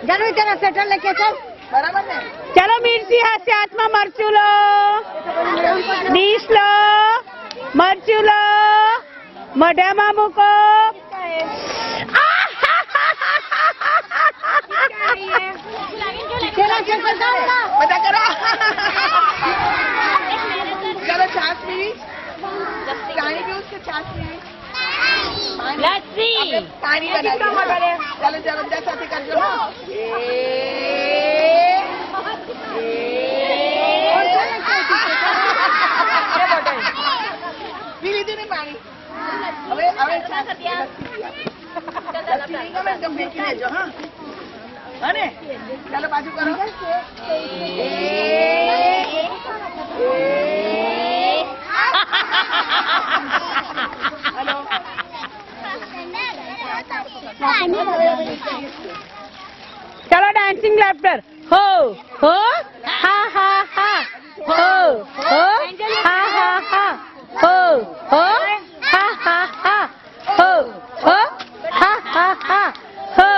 ચાલો તેના સેટર લેકે ચાલ બરાબર ને ચલો મિર્ચી હાથે હાથમાં મરચું લો ડીશ લો મરચું લો મોઢામાં મૂકો બધા કરો ચલો છાસ પીવી પાણી પીવું કે છાસ પીવી લસ્સી પાણી બનાવીએ ચાલો ચાલો બધા સાથે કરજો પી લીધું ને પાણી હવે હવે મેકી દેજો હા અને ચાલો પાછું કરો चलो डांसिंग लाफ्टर हो हा हा हा हो हा हा हा हो हा हा हा हो हा हा हा हो